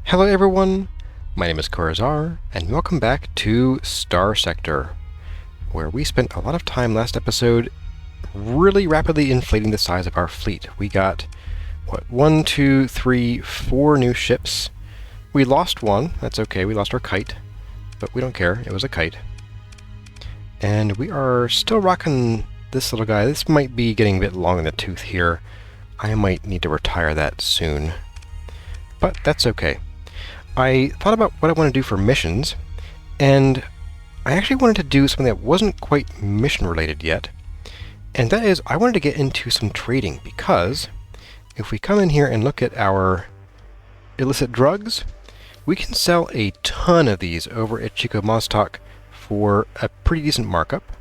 Hello everyone, my name is Corazar, and welcome back to Starsector, where we spent a lot of time last episode really rapidly inflating the size of our fleet. We got, one, two, three, four new ships. We lost one, that's okay, we lost our kite, but we don't care, it was a kite. And we are still rocking this little guy. This might be getting a bit long in the tooth here. I might need to retire that soon, but that's okay. I thought about what I want to do for missions, and I actually wanted to do something that wasn't quite mission related yet, and that is I wanted to get into some trading, because if we come in here and look at our illicit drugs, we can sell a ton of these over at Chico Mostok for a pretty decent markup,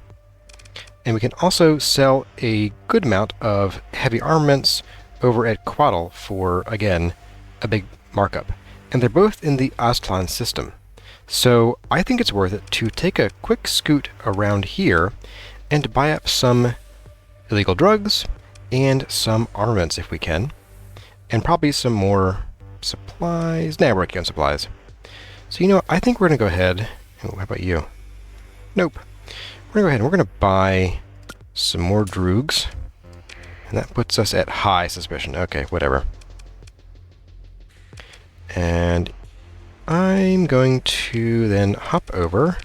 and we can also sell a good amount of heavy armaments over at Quaddle for, again, a big markup. And they're both in the Aztlan system. So I think it's worth it to take a quick scoot around here and buy up some illegal drugs and some armaments if we can. And probably some more supplies. Nah, we're working on supplies. So you know what, I think we're going to go ahead. Oh, how about you? Nope. We're going to go ahead and we're going to buy some more droogs. And that puts us at high suspicion. Okay, whatever. And I'm going to then hop over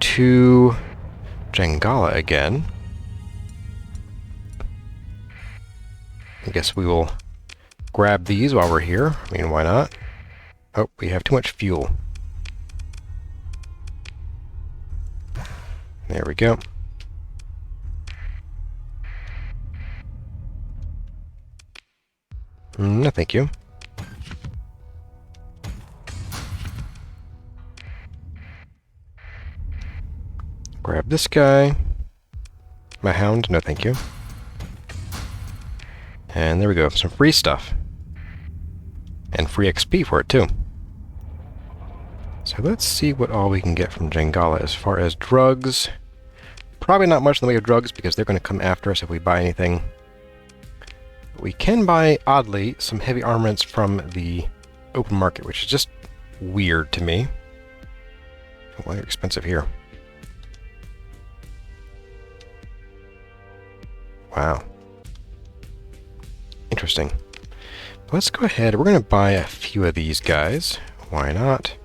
to Jangala again. I guess we will grab these while we're here. I mean, why not? Oh, we have too much fuel. There we go. No, thank you. Grab this guy. My hound, no thank you. And there we go, some free stuff. And free XP for it too. So let's see what all we can get from Jangala as far as drugs. Probably not much in the way of drugs because they're going to come after us if we buy anything. We can buy, oddly, some heavy armaments from the open market, which is just weird to me. Well, they're expensive here. Wow. Interesting. Let's go ahead. We're going to buy a few of these guys. Why not?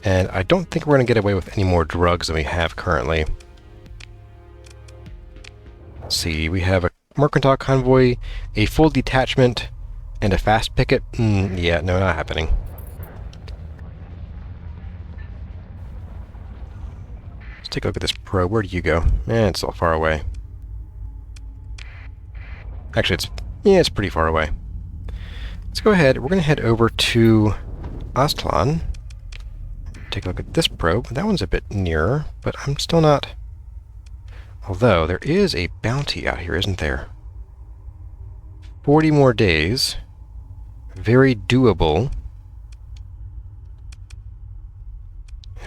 And I don't think we're going to get away with any more drugs than we have currently. Let's see. We have a mercantile convoy, a full detachment, and a fast picket. Yeah, no, not happening. Let's take a look at this probe. Where do you go? It's a little far away. Actually, it's pretty far away. Let's go ahead. We're going to head over to Aztlan. Take a look at this probe. That one's a bit nearer, but I'm still not... Although, there is a bounty out here, isn't there? 40 more days. Very doable.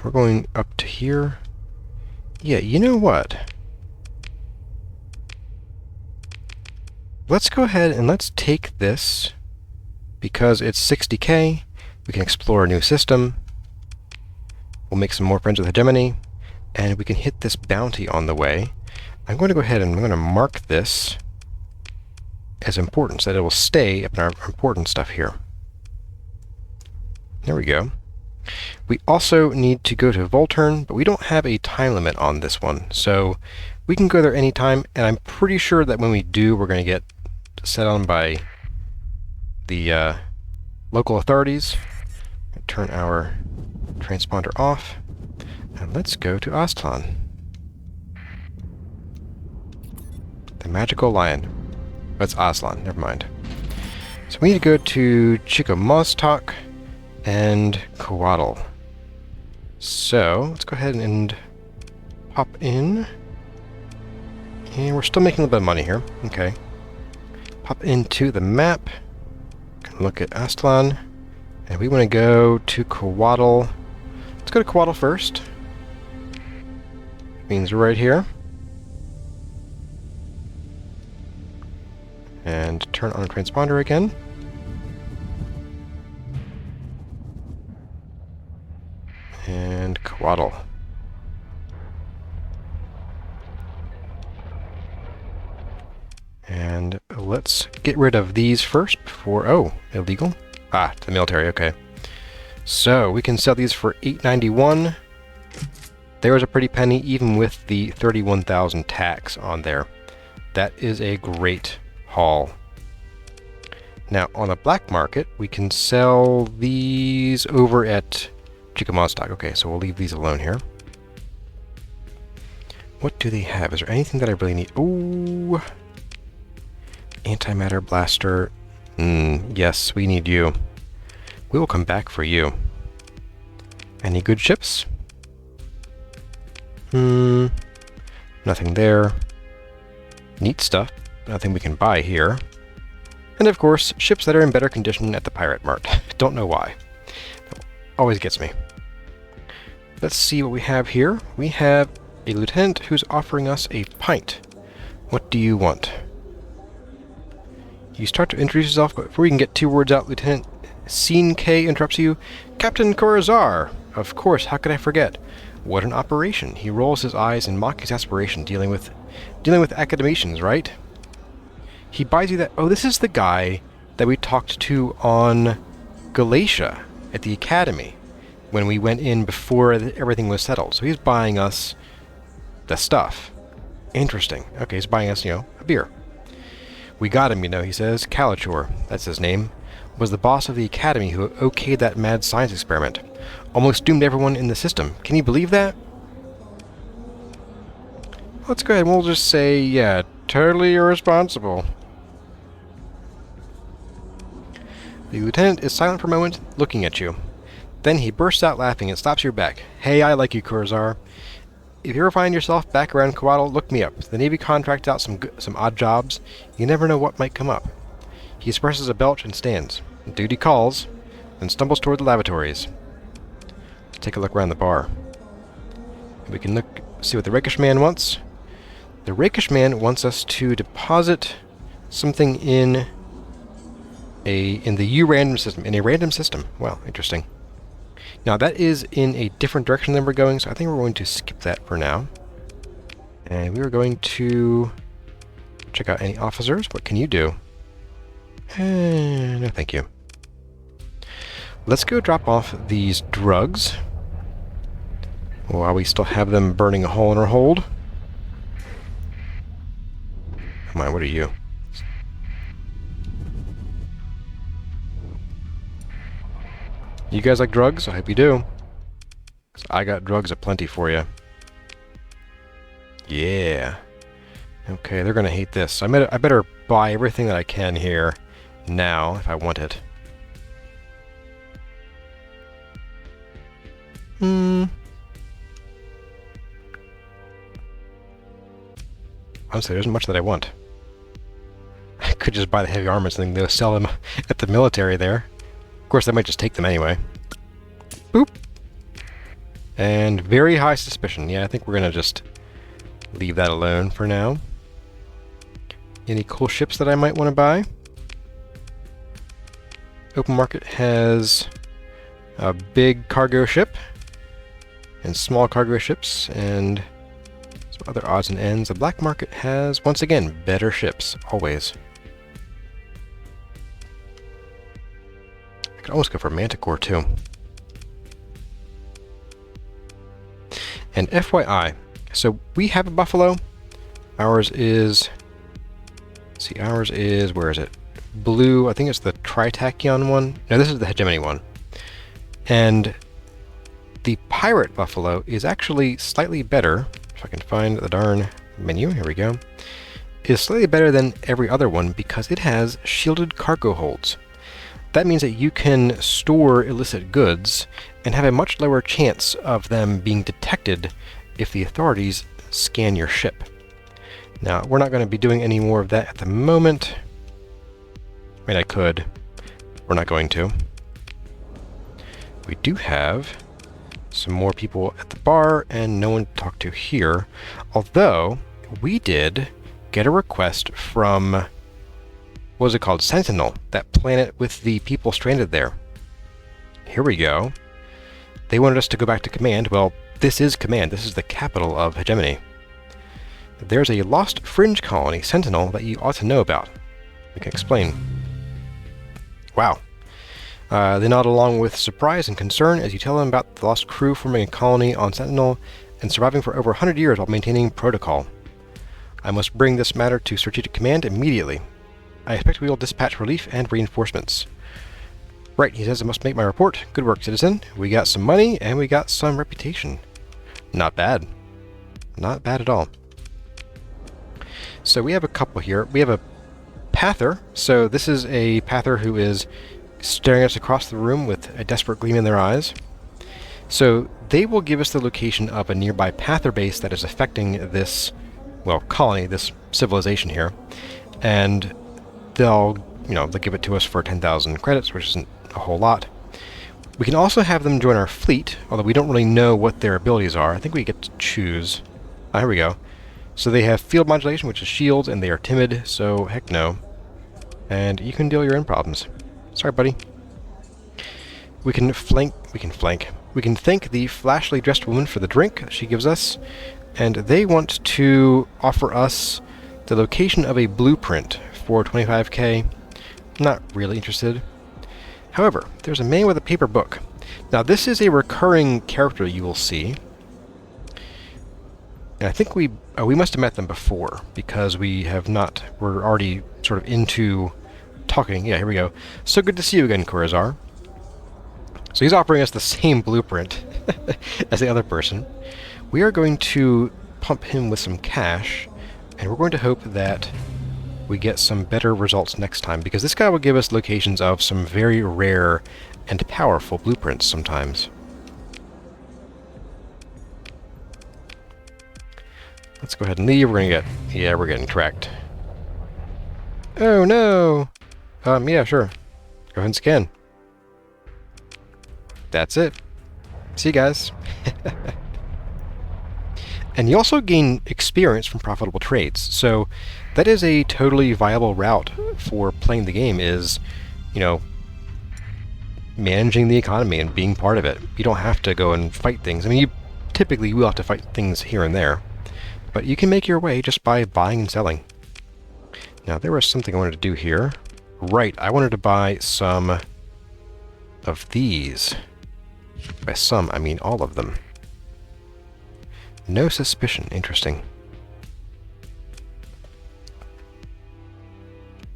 We're going up to here. Yeah, you know what? Let's go ahead and let's take this, because it's 60k, we can explore a new system, we'll make some more friends with Hegemony, and we can hit this bounty on the way. I'm going to go ahead and I'm going to mark this as important, so that it will stay up in our important stuff here. There we go. We also need to go to Volturn, but we don't have a time limit on this one, so we can go there anytime, and I'm pretty sure that when we do, we're going to get set on by the local authorities. Turn our transponder off, and let's go to Aztlan. The Magical Lion. That's Aztlan, never mind. So we need to go to Chico Mostok and Quaddle. So let's go ahead and hop in. And we're still making a little bit of money here. Okay. Pop into the map. Can look at Aztlan. And we want to go to Quaddle. Let's go to Quaddle first. Means we're right here. And turn on a transponder again. Swaddle. And let's get rid of these first before... Oh, illegal? Ah, to the military, okay. So, we can sell these for $8.91. There was a pretty penny, even with the 31,000 tax on there. That is a great haul. Now, on the black market, we can sell these over at Chickamauga stock. Okay, so we'll leave these alone here. What do they have? Is there anything that I really need? Ooh! Antimatter blaster. Yes, we need you. We will come back for you. Any good ships? Nothing there. Neat stuff. Nothing we can buy here. And of course, ships that are in better condition at the Pirate Mart. Don't know why. That always gets me. Let's see what we have here. We have a lieutenant who's offering us a pint. What do you want? You start to introduce yourself, but before you can get 2 words out, Lieutenant Scene K interrupts you. Captain Corazar! Of course, how could I forget? What an operation. He rolls his eyes in mock exasperation, dealing with academicians, right? He buys you that... Oh, this is the guy that we talked to on Galatia at the Academy when we went in before everything was settled. So he's buying us the stuff. Interesting. Okay, he's buying us, a beer. We got him, he says. Galatia, that's his name, was the boss of the Academy who okayed that mad science experiment. Almost doomed everyone in the system. Can you believe that? Let's go ahead and we'll just say, yeah, totally irresponsible. The lieutenant is silent for a moment, looking at you. Then he bursts out laughing and stops your back. Hey, I like you, Corazar. If you ever find yourself back around Coatl, look me up. The Navy contracts out some odd jobs. You never know what might come up. He expresses a belch and stands. Duty calls, then stumbles toward the lavatories. Let's take a look around the bar. We can see what the rakish man wants. The rakish man wants us to deposit something in the U-random system. In a random system. Wow, interesting. Now that is in a different direction than we're going, so I think we're going to skip that for now. And we are going to check out any officers. What can you do? No, thank you. Let's go drop off these drugs while we still have them burning a hole in our hold. Come on, what are you? You guys like drugs? I hope you do. 'Cause I got drugs aplenty for you. Yeah. Okay, they're gonna hate this. I better buy everything that I can here now if I want it. Honestly, there isn't much that I want. I could just buy the heavy armaments and then they'll sell them at the military there. Of course, I might just take them anyway. Boop! And very high suspicion. Yeah, I think we're gonna just leave that alone for now. Any cool ships that I might want to buy? Open market has a big cargo ship and small cargo ships and some other odds and ends. The black market has, once again, better ships, always. I could almost go for Manticore too. And FYI, so we have a Buffalo. Ours is, let's see, ours is, where is it? Blue, I think it's the Tritachyon one. No, this is the Hegemony one. And the Pirate Buffalo is actually slightly better, if I can find the darn menu, here we go, is slightly better than every other one because it has shielded cargo holds. That means that you can store illicit goods and have a much lower chance of them being detected if the authorities scan your ship. Now, we're not going to be doing any more of that at the moment. I mean, I could. We're not going to. We do have some more people at the bar and no one to talk to here. Although, we did get a request from, what was it called? Sentinel, that planet with the people stranded there. Here we go. They wanted us to go back to command. Well, This is Command. This is the capital of Hegemony. There's a lost fringe colony, Sentinel, that you ought to know about. We can explain. Wow. They nod along with surprise and concern as you tell them about the lost crew forming a colony on Sentinel and surviving for over 100 years while maintaining protocol. I must bring this matter to Strategic Command immediately. I expect we will dispatch relief and reinforcements. Right, he says I must make my report. Good work, citizen. We got some money and we got some reputation. Not bad. Not bad at all. So we have a couple here. We have a Pather. So this is a Pather who is staring at us across the room with a desperate gleam in their eyes. So they will give us the location of a nearby Pather base that is affecting this, well, colony, this civilization here. And they'll give it to us for 10,000 credits, which isn't a whole lot. We can also have them join our fleet, although we don't really know what their abilities are. I think we get to choose. Ah, here we go. So they have field modulation, which is shields, and they are timid, so heck no. And you can deal your own problems. Sorry, buddy. We can thank the flashily dressed woman for the drink she gives us, and they want to offer us the location of a blueprint for 25k. Not really interested. However, there's a man with a paper book. Now this is a recurring character you will see. And I think we must have met them before, because we're already sort of into talking. Yeah, here we go. So good to see you again, Corazar. So he's offering us the same blueprint as the other person. We are going to pump him with some cash, and we're going to hope that we get some better results next time, because this guy will give us locations of some very rare and powerful blueprints sometimes. Let's go ahead and leave. We're getting tracked. Oh no! Yeah, sure. Go ahead and scan. That's it. See you guys. And you also gain experience from profitable trades. So that is a totally viable route for playing the game, is, managing the economy and being part of it. You don't have to go and fight things. I mean, you typically will have to fight things here and there, but you can make your way just by buying and selling. Now, there was something I wanted to do here. Right, I wanted to buy some of these. By some, I mean all of them. No suspicion. Interesting.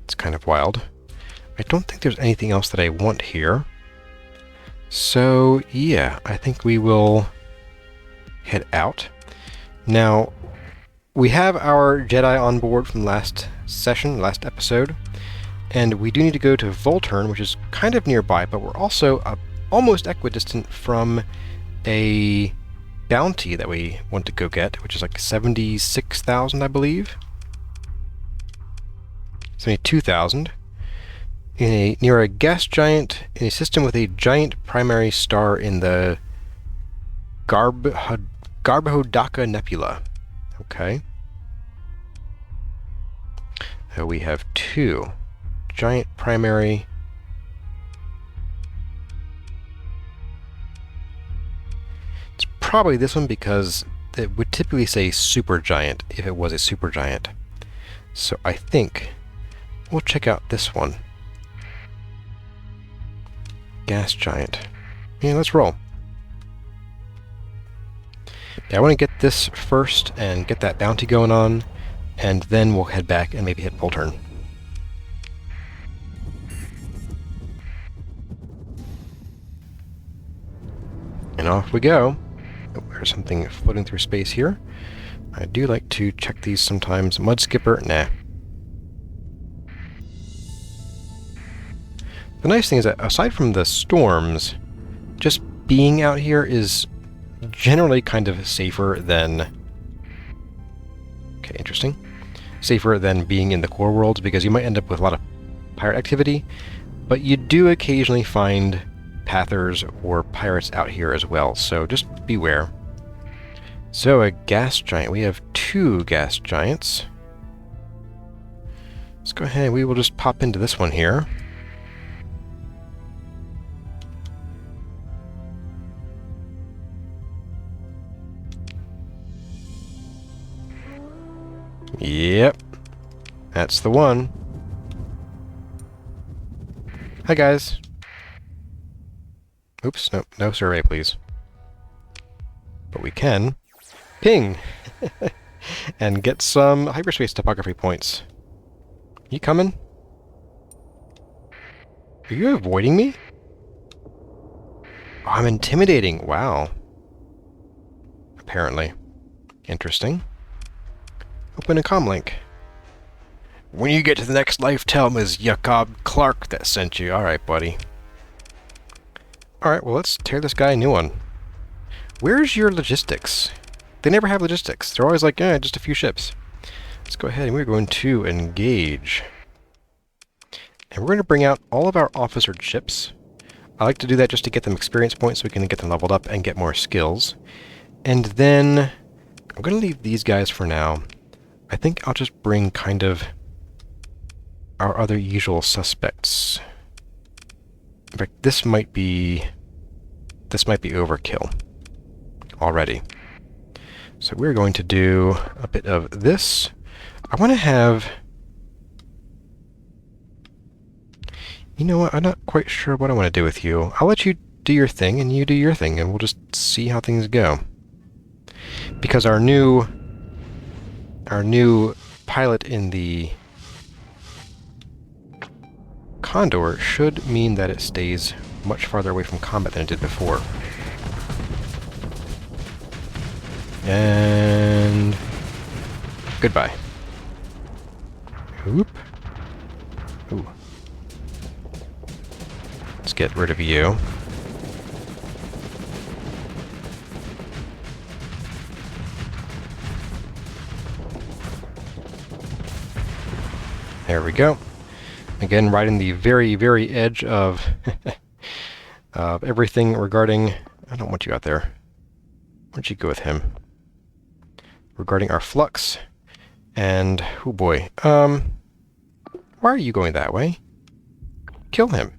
It's kind of wild. I don't think there's anything else that I want here. So, yeah, I think we will head out. Now, we have our Jedi on board from last episode, and we do need to go to Volturn, which is kind of nearby, but we're also almost equidistant from a bounty that we want to go get, which is like 76,000, I believe. 72,000. Near a gas giant in a system with a giant primary star in the Garbhodaka Nebula. Okay. So we have two giant primary. It's probably this one, because it would typically say supergiant if it was a supergiant. So I think we'll check out this one. Gas giant. Yeah, let's roll. Yeah, I want to get this first and get that bounty going on, and then we'll head back and maybe hit Volturn. And off we go. Oh, there's something floating through space here. I do like to check these sometimes. Mud skipper, nah. The nice thing is that aside from the storms, just being out here is generally kind of safer than... Okay, interesting. Safer than being in the core worlds, because you might end up with a lot of pirate activity, but you do occasionally find Pathers or pirates out here as well, so just beware. So, a gas giant. We have two gas giants. Let's go ahead, we will just pop into this one here. Yep. That's the one. Hi, guys. Oops, no, no survey, please. But we can ping and get some hyperspace topography points. You coming? Are you avoiding me? Oh, I'm intimidating. Wow. Apparently. Interesting. Open a comlink. When you get to the next life, tell him it's Jacob Clark that sent you. Alright, buddy. Alright, well, let's tear this guy a new one. Where's your logistics? They never have logistics. They're always like, just a few ships. Let's go ahead and we're going to engage. And we're going to bring out all of our officered ships. I like to do that just to get them experience points so we can get them leveled up and get more skills. And then I'm going to leave these guys for now. I think I'll just bring kind of our other usual suspects. In fact, this might be overkill already. So we're going to do a bit of this. I want to have... You know what? I'm not quite sure what I want to do with you. I'll let you do your thing, and you do your thing, and we'll just see how things go. Because our new pilot in the Condor should mean that it stays much farther away from combat than it did before. And... goodbye. Oop. Ooh. Let's get rid of you. There we go. Again, right in the very, very edge of of everything regarding... I don't want you out there. Why don't you go with him? Regarding our flux. And... oh boy. Why are you going that way? Kill him.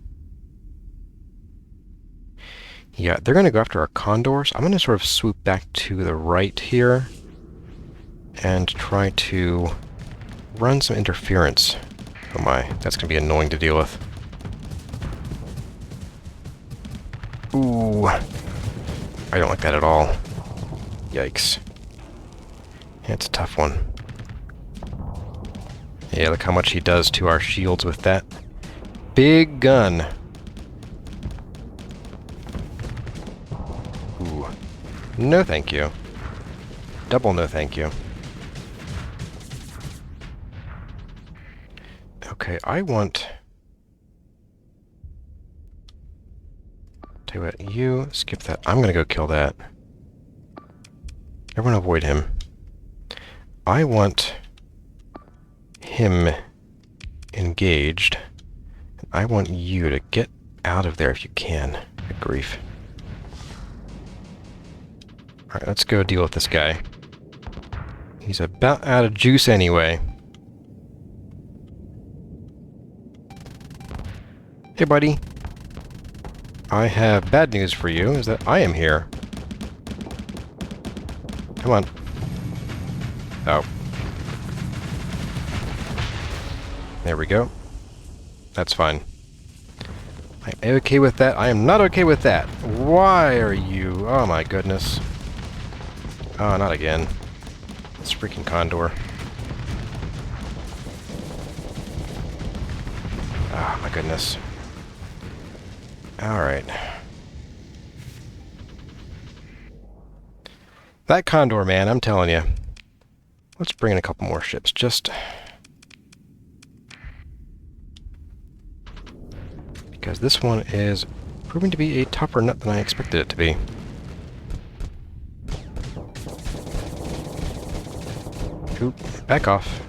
Yeah, they're going to go after our condors. I'm going to sort of swoop back to the right here and try to run some interference. Oh my, that's going to be annoying to deal with. Ooh. I don't like that at all. Yikes. Yeah, it's a tough one. Yeah, look how much he does to our shields with that big gun. Ooh. No thank you. Double no thank you. Okay, I want... tell you what, you skip that. I'm gonna go kill that. Everyone avoid him. I want him engaged. I want you to get out of there if you can. Good grief. Alright, let's go deal with this guy. He's about out of juice anyway. Hey, buddy. I have bad news for you, is that I am here. Come on. Oh. There we go. That's fine. I'm okay with that. I am not okay with that. Why are you... oh my goodness. Oh, not again. This freaking condor. Ah, my goodness. Alright. That condor, man, I'm telling you. Let's bring in a couple more ships, just... because this one is proving to be a tougher nut than I expected it to be. Oop, back off.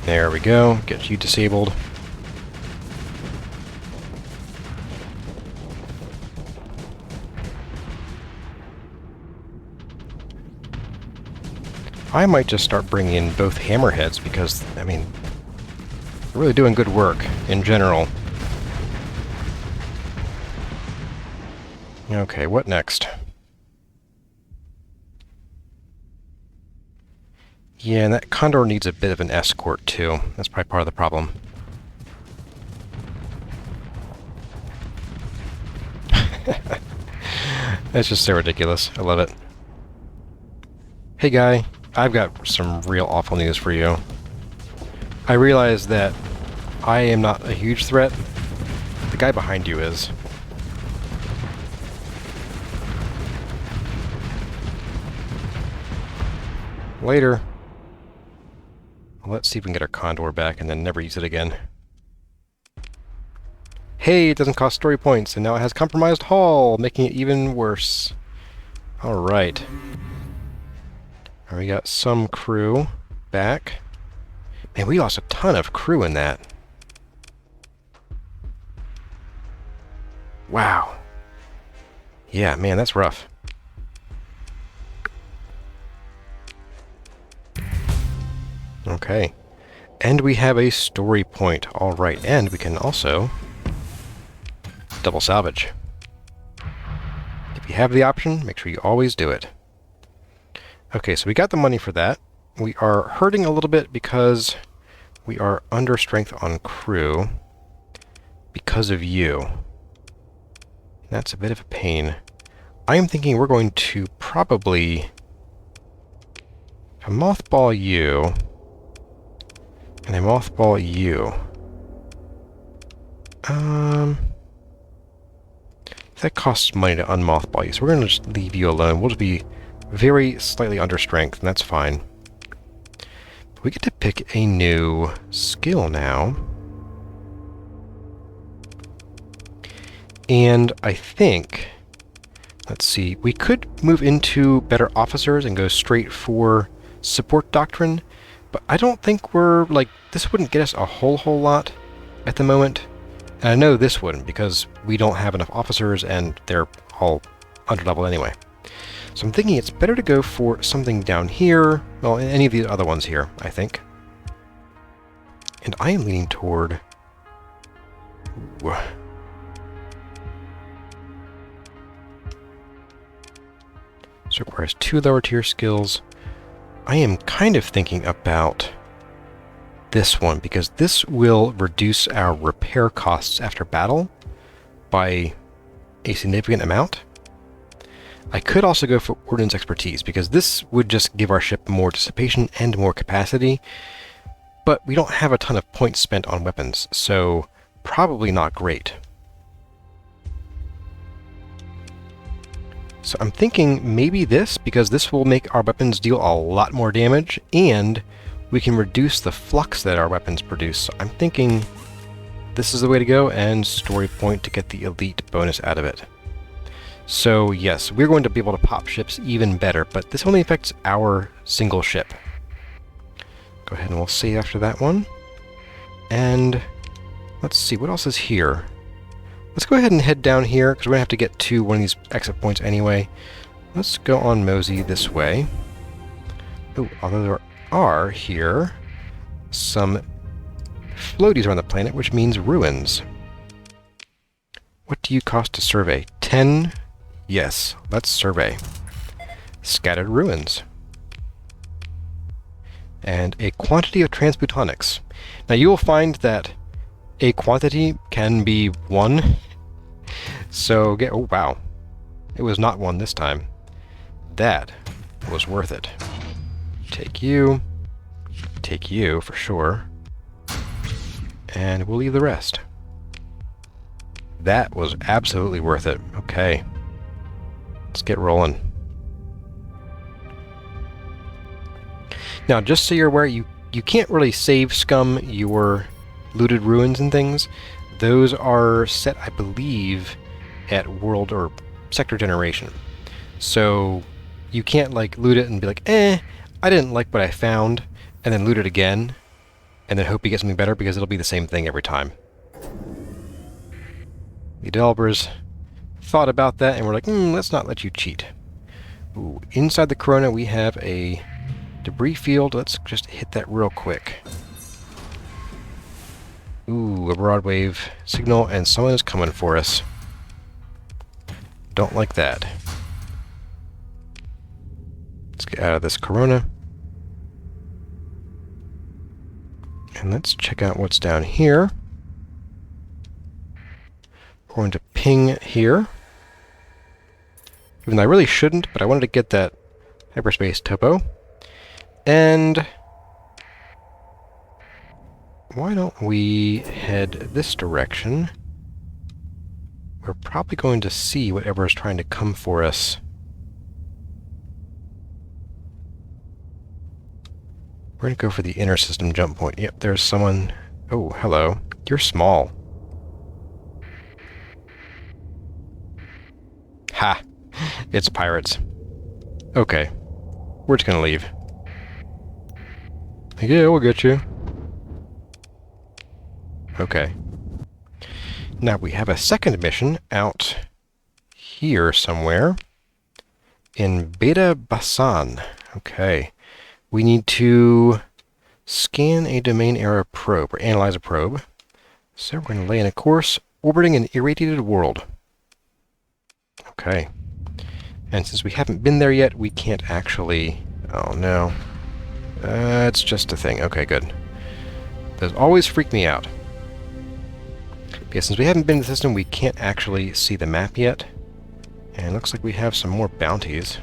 There we go. Get you disabled. I might just start bringing in both hammerheads because, I mean, they're really doing good work in general. Okay, what next? Yeah, and that Condor needs a bit of an escort, too. That's probably part of the problem. That's just so ridiculous. I love it. Hey, guy. I've got some real awful news for you. I realize that I am not a huge threat. The guy behind you is. Later. Let's see if we can get our Condor back and then never use it again. Hey, it doesn't cost story points, and now it has compromised hull, making it even worse. Alright. We got some crew back. Man, we lost a ton of crew in that. Wow. Yeah, man, that's rough. Okay. And we have a story point. Alright, and we can also double salvage. If you have the option, make sure you always do it. Okay, so we got the money for that. We are hurting a little bit because we are under strength on crew because of you. That's a bit of a pain. I am thinking we're going to probably mothball you, and I mothball you. That costs money to unmothball you, so we're going to just leave you alone. We'll just be very slightly under strength, and that's fine. But we get to pick a new skill now. And I think, let's see, we could move into better officers and go straight for support doctrine, but I don't think we're, like, this wouldn't get us a whole lot at the moment. And I know this wouldn't, because we don't have enough officers and they're all underleveled anyway. So I'm thinking it's better to go for something down here, well, any of these other ones here, I think. And I am leaning toward... Ooh. This requires 2 lower tier skills. I am kind of thinking about this one, because this will reduce our repair costs after battle by a significant amount. I could also go for Ordnance Expertise, because this would just give our ship more dissipation and more capacity, but we don't have a ton of points spent on weapons, so probably not great. So I'm thinking maybe this, because this will make our weapons deal a lot more damage, and we can reduce the flux that our weapons produce. So I'm thinking this is the way to go, and story point to get the elite bonus out of it. So yes, we're going to be able to pop ships even better, but this only affects our single ship. Go ahead and we'll save after that one. And let's see, what else is here? Let's go ahead and head down here, because we're going to have to get to one of these exit points anyway. Let's go on Mosey this way. Oh, although there are here some floaties around the planet, which means ruins. What do you cost to survey? 10? Yes, let's survey. Scattered ruins. And a quantity of transmutonics. Now you will find that a quantity can be 1. So get, oh wow. It was not 1 this time. That was worth it. Take you for sure. And we'll leave the rest. That was absolutely worth it. Okay. Let's get rolling. Now, just so you're aware, you can't really save scum your looted ruins and things. Those are set, I believe, at world or sector generation. So you can't like loot it and be like, I didn't like what I found, and then loot it again, and then hope you get something better, because it'll be the same thing every time. The developers thought about that, and we're like, let's not let you cheat. Ooh, inside the Corona we have a debris field. Let's just hit that real quick. Ooh, a broadwave signal, and someone is coming for us. Don't like that. Let's get out of this corona. And let's check out what's down here. We're going to ping here. Even though I really shouldn't, but I wanted to get that hyperspace topo. And why don't we head this direction? We're probably going to see whatever is trying to come for us. We're going to go for the inner system jump point. Yep, there's someone. Oh, hello. You're small. Ha! It's pirates. Okay. We're just gonna leave. Yeah, we'll get you. Okay. Now we have a second mission out here somewhere in Beta Basan. Okay. We need to scan a domain era probe, or analyze a probe. So we're going to lay in a course orbiting an irradiated world. Okay. And since we haven't been there yet, we can't actually... Oh, no. It's just a thing. Okay, good. Those always freak me out. Because since we haven't been in the system, we can't actually see the map yet. And it looks like we have some more bounties.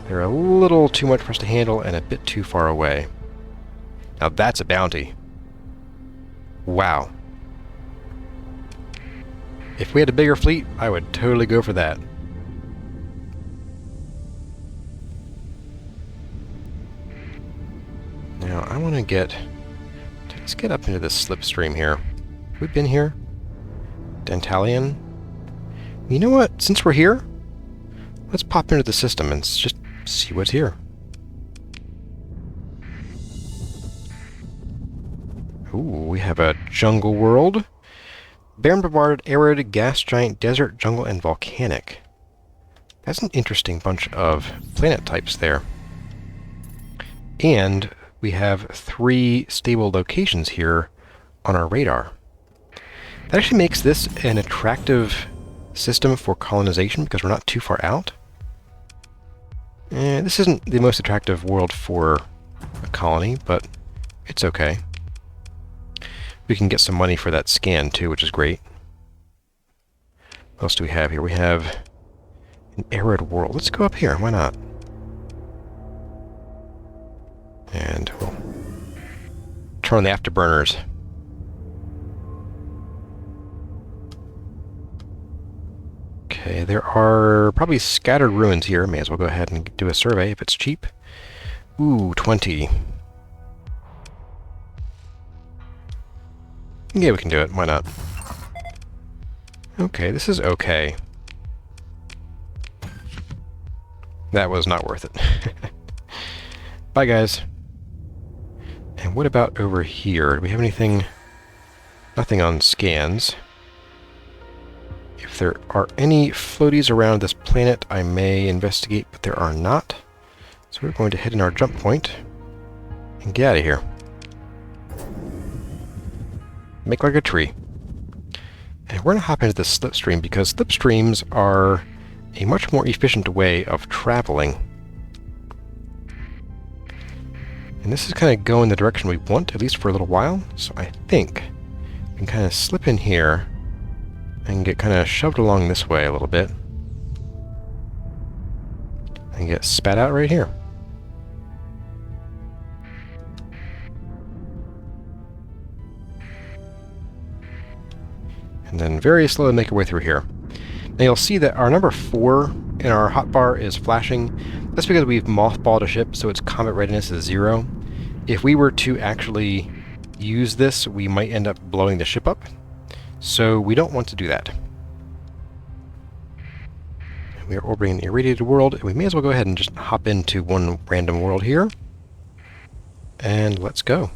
They're a little too much for us to handle and a bit too far away. Now that's a bounty. Wow. If we had a bigger fleet, I would totally go for that. Now, I want to get... Let's get up into this slipstream here. Have we been here? Dantalian? You know what? Since we're here, let's pop into the system and just see what's here. Ooh, we have a jungle world. Barren, bombarded, arid, gas giant, desert, jungle, and volcanic. That's an interesting bunch of planet types there. And we have 3 stable locations here on our radar. That actually makes this an attractive system for colonization because we're not too far out. This isn't the most attractive world for a colony, but it's okay. We can get some money for that scan too, which is great. What else do we have here? We have an arid world. Let's go up here. Why not? And we'll turn on the afterburners. Okay, there are probably scattered ruins here. May as well go ahead and do a survey if it's cheap. Ooh, 20. Yeah, we can do it. Why not? Okay, this is okay. That was not worth it. Bye, guys. And what about over here? Do we have anything? Nothing on scans. If there are any floaties around this planet, I may investigate, but there are not. So we're going to head in our jump point and get out of here. Make like a tree. And we're going to hop into the slipstream because slipstreams are a much more efficient way of traveling. And this is kind of going the direction we want, at least for a little while. So I think we can kind of slip in here and get kind of shoved along this way a little bit. And get spat out right here. And then very slowly make our way through here. Now you'll see that our number 4 in our hotbar is flashing. That's because we've mothballed a ship, so its combat readiness is 0. If we were to actually use this, we might end up blowing the ship up. So we don't want to do that. We are orbiting an irradiated world, and we may as well go ahead and just hop into one random world here. And let's go.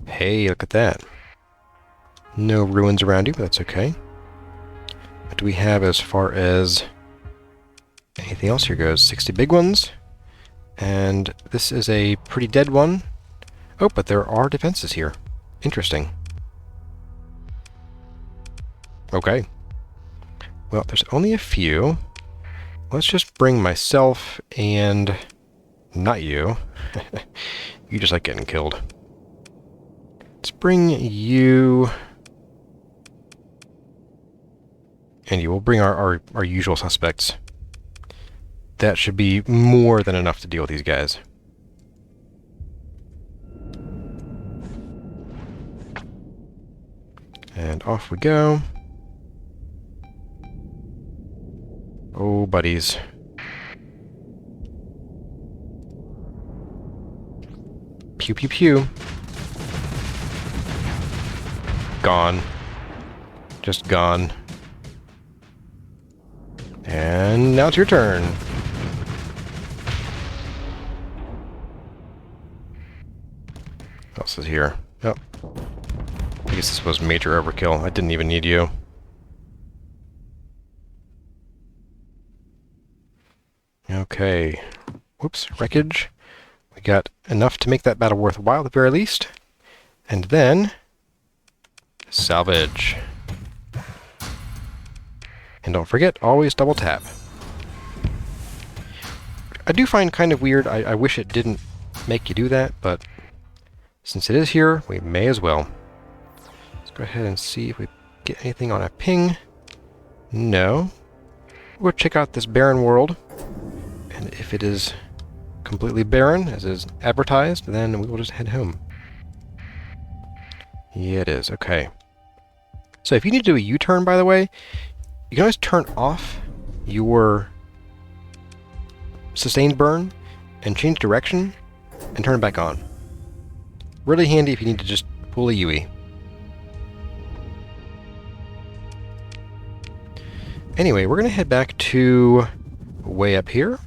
Hey, look at that. No ruins around you, but that's okay. What do we have as far as anything else? Here goes 60 big ones. And this is a pretty dead one. Oh, but there are defenses here. Interesting. Okay. Well, there's only a few. Let's just bring myself and... not you. You just like getting killed. Let's bring you... and you will bring our usual suspects. That should be more than enough to deal with these guys. And off we go. Oh, buddies. Pew, pew, pew. Gone. Just gone. And now it's your turn. What else is here? Oh. I guess this was major overkill. I didn't even need you. Okay. Whoops. Wreckage. We got enough to make that battle worthwhile at the very least. And then... salvage. And don't forget, always double tap. I do find kind of weird, I wish it didn't make you do that, but since it is here, we may as well. Let's go ahead and see if we get anything on a ping. No. We'll check out this barren world, and if it is completely barren, as is advertised, then we will just head home. Yeah, it is. Okay. So if you need to do a U-turn, by the way, you can always turn off your sustained burn and change direction and turn it back on. Really handy if you need to just pull a UE. Anyway, we're going to head back to way up here,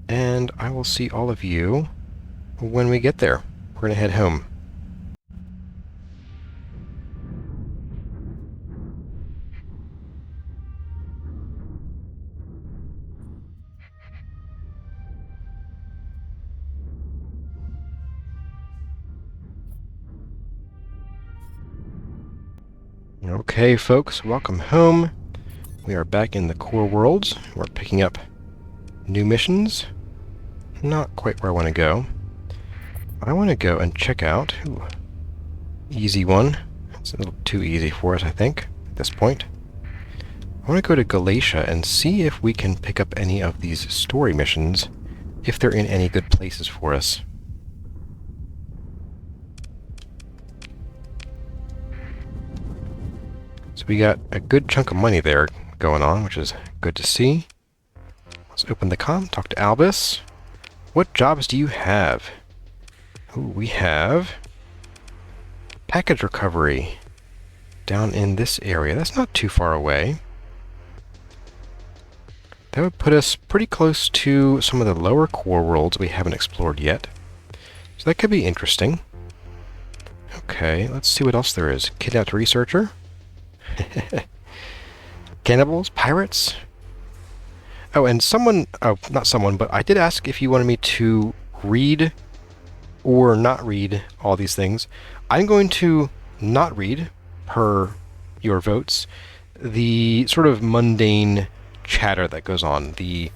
and I will see all of you when we get there. We're going to head home. Okay, folks, welcome home. We are back in the core worlds. We're picking up new missions. Not quite where I want to go. I want to go and check out... ooh, easy one. It's a little too easy for us, I think, at this point. I want to go to Galatia and see if we can pick up any of these story missions, if they're in any good places for us. So we got a good chunk of money there going on, which is good to see. Let's open the comm, talk to Alviss. What jobs do you have? Ooh, we have package recovery down in this area. That's not too far away. That would put us pretty close to some of the lower core worlds we haven't explored yet. So that could be interesting. Okay, let's see what else there is. Kidnapped researcher. Cannibals? Pirates? Oh, and someone... oh, not someone, but I did ask if you wanted me to read or not read all these things. I'm going to not read, per your votes, the sort of mundane chatter that goes on. The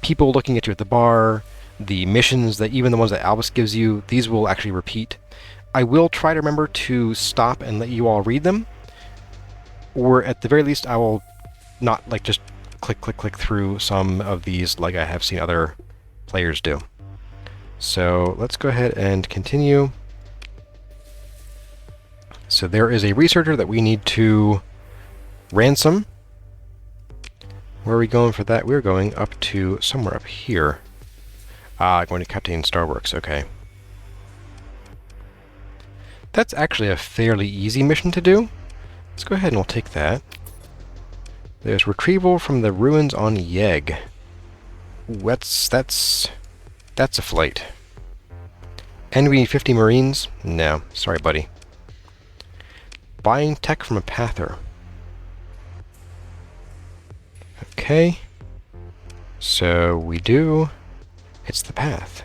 people looking at you at the bar, the missions, that even the ones that Alviss gives you, these will actually repeat. I will try to remember to stop and let you all read them. Or at the very least, I will not, like, just click through some of these like I have seen other players do. So let's go ahead and continue. So there is a researcher that we need to ransom. Where are we going for that? We're going up to somewhere up here. Going to Captain Starworks, okay. That's actually a fairly easy mission to do. Let's go ahead and we'll take that. There's retrieval from the ruins on Yeg. Ooh, that's a flight. And we need 50 Marines? No, sorry, buddy. Buying tech from a pather. Okay. So we do. It's the path.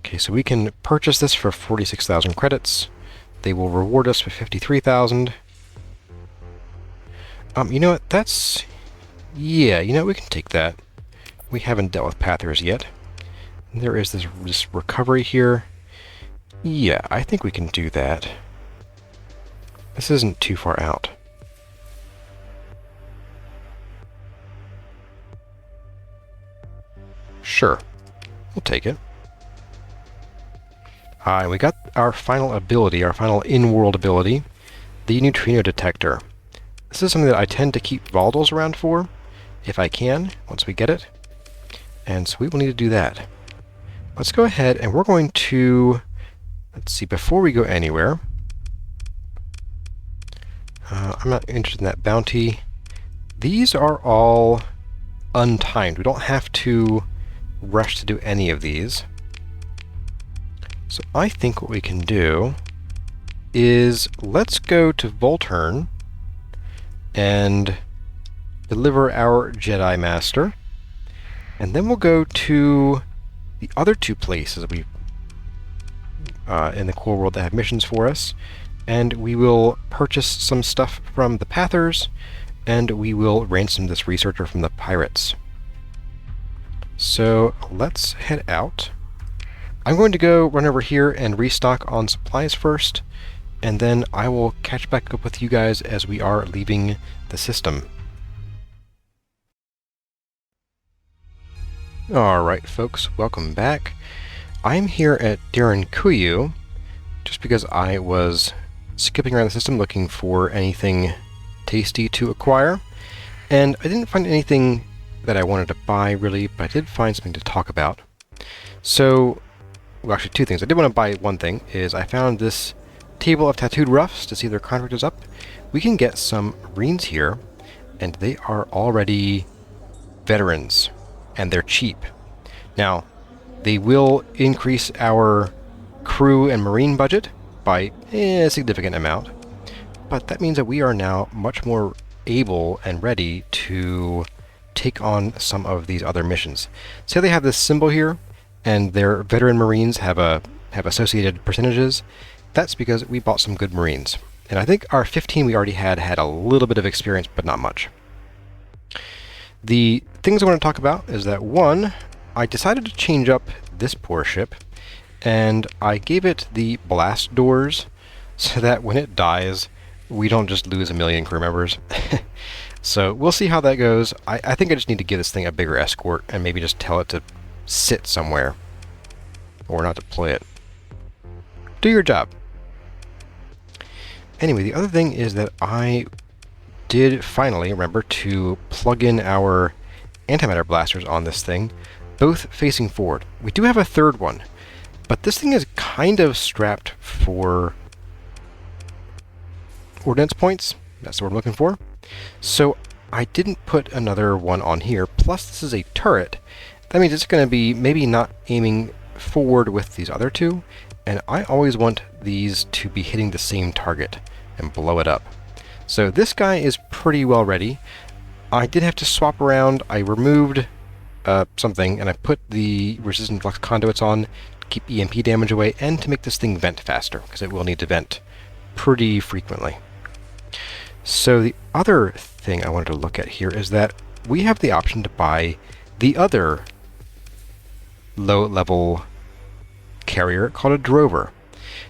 Okay, so we can purchase this for 46,000 credits. They will reward us with 53,000. You know what? Yeah, you know, we can take that. We haven't dealt with Pathers yet. There is this recovery here. Yeah, I think we can do that. This isn't too far out. Sure. We'll take it. And we got our final ability, our final in-world ability, the neutrino detector. This is something that I tend to keep volatiles around for, if I can, once we get it. And so we will need to do that. Let's go ahead and we're going to, let's see, before we go anywhere, I'm not interested in that bounty. These are all untimed. We don't have to rush to do any of these. So I think what we can do is let's go to Volturn and deliver our Jedi Master, and then we'll go to the other two places we in the core world that have missions for us, and we will purchase some stuff from the Pathers, and we will ransom this researcher from the pirates. So let's head out. I'm going to go run over here and restock on supplies first, and then I will catch back up with you guys as we are leaving the system. Alright folks, welcome back. I'm here at Kuyu, just because I was skipping around the system looking for anything tasty to acquire, and I didn't find anything that I wanted to buy really, but I did find something to talk about. So, well, actually two things. I did want to buy one thing, is I found this table of tattooed roughs to see if their contract is up. We can get some Marines here, and they are already veterans, and they're cheap. Now, they will increase our crew and Marine budget by a significant amount, but that means that we are now much more able and ready to take on some of these other missions. Say they have this symbol here, and their veteran Marines have associated percentages. That's because we bought some good Marines. And I think our 15 we already had a little bit of experience, but not much. The things I want to talk about is that, one, I decided to change up this poor ship, and I gave it the blast doors so that when it dies, we don't just lose 1 million crew members. So we'll see how that goes. I think I just need to give this thing a bigger escort and maybe just tell it to sit somewhere or not deploy it. Do your job. Anyway, the other thing is that I did finally remember to plug in our antimatter blasters on this thing, both facing forward. We do have a third one, but this thing is kind of strapped for ordnance points. That's what I'm looking for. So I didn't put another one on here. Plus, this is a turret. That means it's going to be maybe not aiming forward with these other two, and I always want these to be hitting the same target and blow it up. So this guy is pretty well ready. I did have to swap around. I removed something, and I put the resistant flux conduits on to keep EMP damage away and to make this thing vent faster, because it will need to vent pretty frequently. So the other thing I wanted to look at here is that we have the option to buy the other low-level carrier called a drover.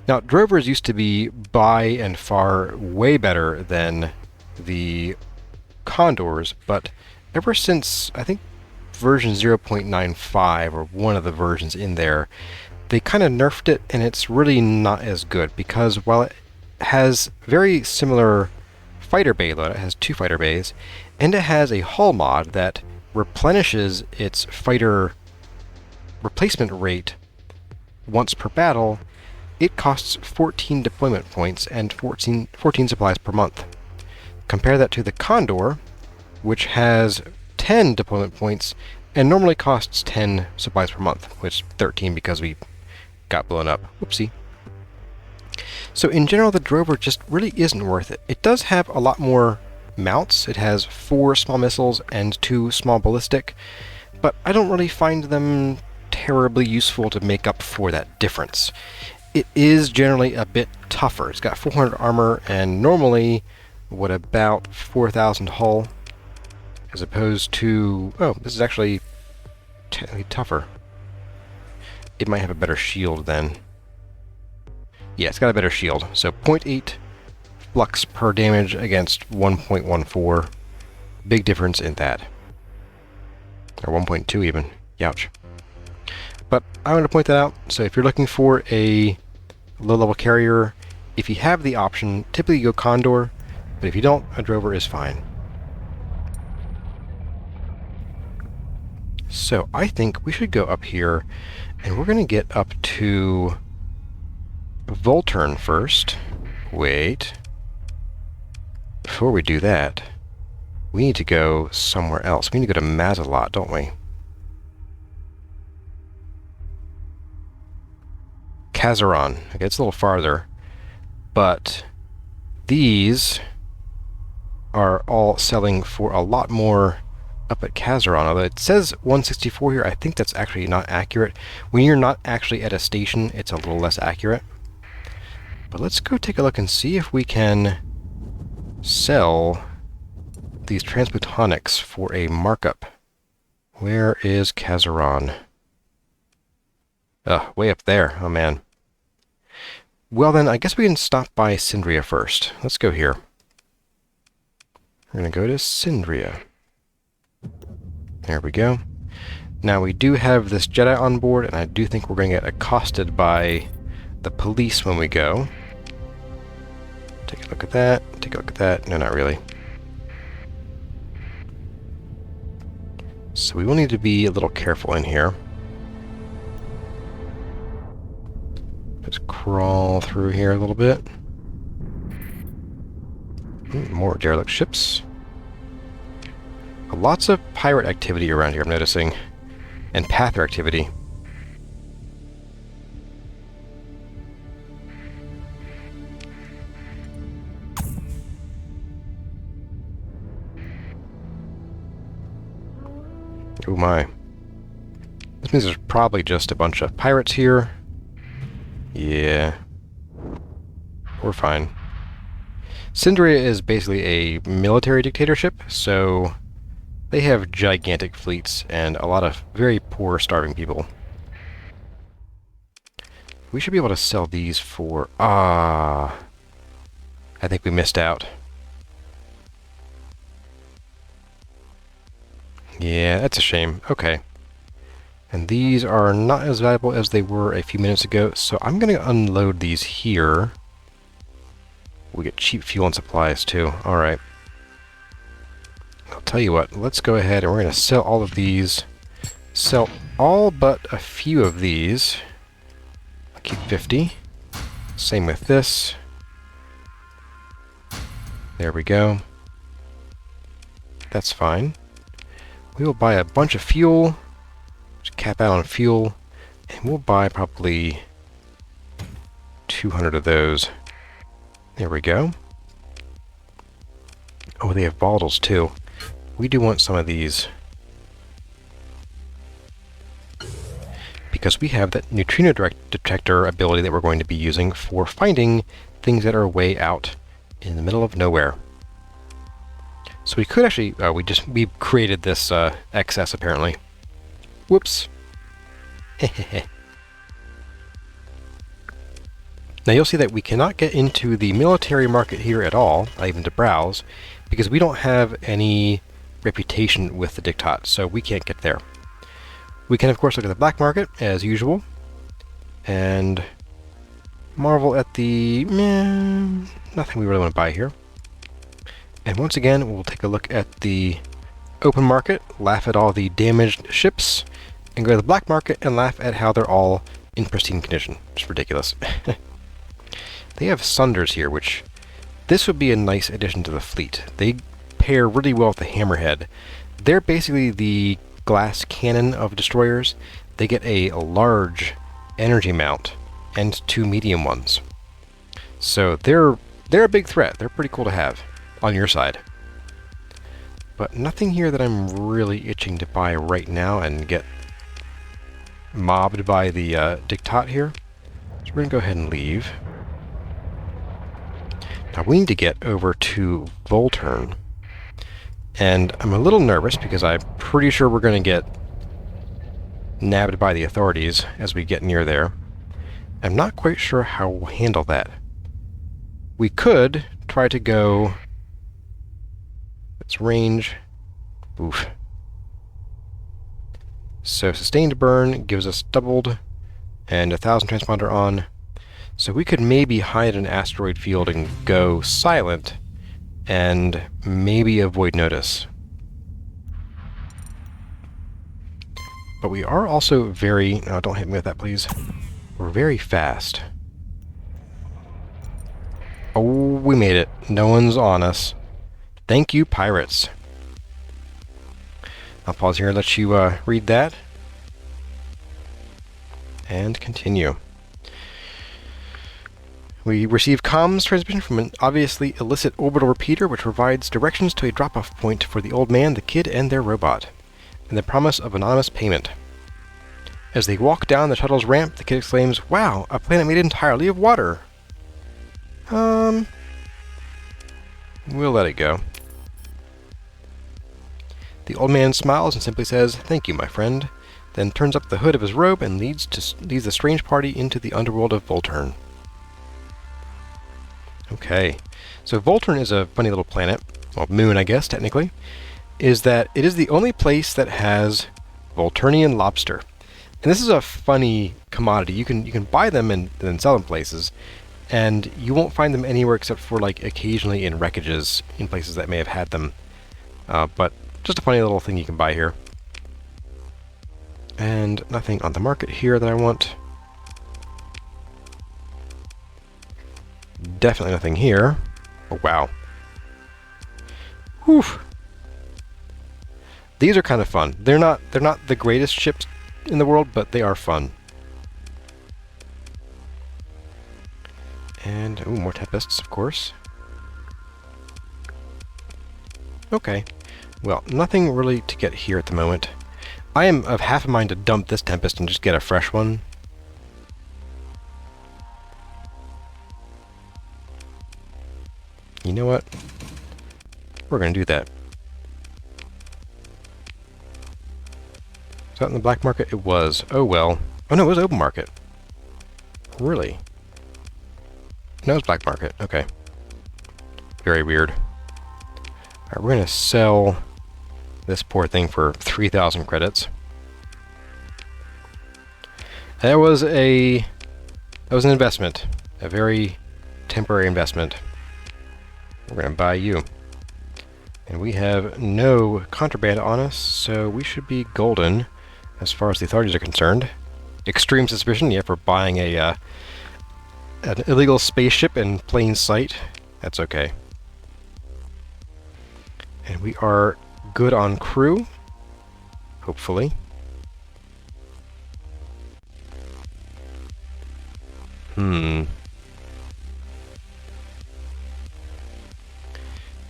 Now, drovers used to be by and far way better than the condors, but ever since, I think, version 0.95, or one of the versions in there, they kind of nerfed it, and it's really not as good, because while it has very similar fighter bay load, it has 2 fighter bays, and it has a hull mod that replenishes its fighter replacement rate once per battle. It costs 14 deployment points and 14 supplies per month. Compare that to the Condor, which has 10 deployment points and normally costs 10 supplies per month, which is 13 because we got blown up. Whoopsie. So in general, the drover just really isn't worth it. It does have a lot more mounts. It has 4 small missiles and 2 small ballistic, but I don't really find them terribly useful to make up for that difference. It is generally a bit tougher. It's got 400 armor, and normally What about 4,000 hull? As opposed to... Oh, this is actually technically tougher. It might have a better shield then. Yeah, it's got a better shield. So 0.8 flux per damage against 1.14. Big difference in that. Or 1.2 even. Youch. But I want to point that out. So if you're looking for a low-level carrier, if you have the option, typically you go Condor, but if you don't, a Drover is fine. So I think we should go up here, and we're going to get up to Volturn first. Wait. Before we do that, we need to go somewhere else. We need to go to Mazalot, don't we? Kazaron. Okay, it's a little farther, but these are all selling for a lot more up at Kazaron, although it says 164 here. I think that's actually not accurate. When you're not actually at a station, it's a little less accurate. But let's go take a look and see if we can sell these transmutonics for a markup. Where is Kazaron? Way up there. Oh, man. Well, then, I guess we can stop by Syndria first. Let's go here. We're going to go to Syndria. There we go. Now, we do have this Jedi on board, and I do think we're going to get accosted by the police when we go. Take a look at that. Take a look at that. No, not really. So we will need to be a little careful in here. Just crawl through here a little bit. More derelict ships. Lots of pirate activity around here, I'm noticing. And Pather activity. Oh my. This means there's probably just a bunch of pirates here. Yeah. We're fine. Syndria is basically a military dictatorship, so they have gigantic fleets and a lot of very poor, starving people. We should be able to sell these for... I think we missed out. Yeah, that's a shame. Okay. And these are not as valuable as they were a few minutes ago, so I'm going to unload these here. We get cheap fuel and supplies, too. Alright. I'll tell you what, let's go ahead and we're going to sell all of these. Sell all but a few of these. I'll keep 50. Same with this. There we go. That's fine. We will buy a bunch of fuel. Just cap out on fuel. And we'll buy probably 200 of those. There we go. Oh, they have volatiles too. We do want some of these. Because we have that neutrino detector ability that we're going to be using for finding things that are way out in the middle of nowhere. So we could actually, we created this excess apparently. Whoops. Now you'll see that we cannot get into the military market here at all, not even to browse, because we don't have any reputation with the Diktat, so we can't get there. We can of course look at the black market, as usual, and marvel at the... nothing we really want to buy here. And once again, we'll take a look at the open market, laugh at all the damaged ships, and go to the black market and laugh at how they're all in pristine condition. It's ridiculous. They have Sunders here, which... this would be a nice addition to the fleet. They pair really well with the Hammerhead. They're basically the glass cannon of destroyers. They get a large energy mount and 2 medium ones. So they're a big threat. They're pretty cool to have on your side. But nothing here that I'm really itching to buy right now and get mobbed by the Diktat here. So we're going to go ahead and leave. Now we need to get over to Volturn. And I'm a little nervous because I'm pretty sure we're going to get nabbed by the authorities as we get near there. I'm not quite sure how we'll handle that. We could try to go... Its range... Oof. So sustained burn gives us doubled, and 1,000 transponder on. So we could maybe hide an asteroid field and go silent, and maybe avoid notice. But we are also very... No, don't hit me with that, please. We're very fast. Oh, we made it. No one's on us. Thank you, pirates. I'll pause here and let you read that. And continue. We receive comms transmission from an obviously illicit orbital repeater which provides directions to a drop-off point for the old man, the kid, and their robot, and the promise of anonymous payment. As they walk down the shuttle's ramp, the kid exclaims, "Wow, a planet made entirely of water!" We'll let it go. The old man smiles and simply says, "Thank you, my friend," then turns up the hood of his robe and leads the strange party into the underworld of Volturn. Okay, so Volturn is a funny little planet, well, moon, I guess, technically, is that it is the only place that has Volturnian lobster. And this is a funny commodity. You can buy them and then sell them places, and you won't find them anywhere except for, like, occasionally in wreckages in places that may have had them. But just a funny little thing you can buy here. And nothing on the market here that I want. Definitely nothing here. Oh, wow. Whew. These are kind of fun. They're not the greatest ships in the world, but they are fun. And, ooh, more Tempests, of course. Okay. Well, nothing really to get here at the moment. I am of half a mind to dump this Tempest and just get a fresh one. You know what? We're going to do that. Is that in the black market? It was. Oh, well. Oh, no, it was open market. Really? No, it was black market. Okay. Very weird. Alright, we're going to sell this poor thing for 3,000 credits. That was an investment. A very temporary investment. We're going to buy you. And we have no contraband on us, so we should be golden as far as the authorities are concerned. Extreme suspicion, yeah, for buying an illegal spaceship in plain sight. That's okay. And we are good on crew, hopefully.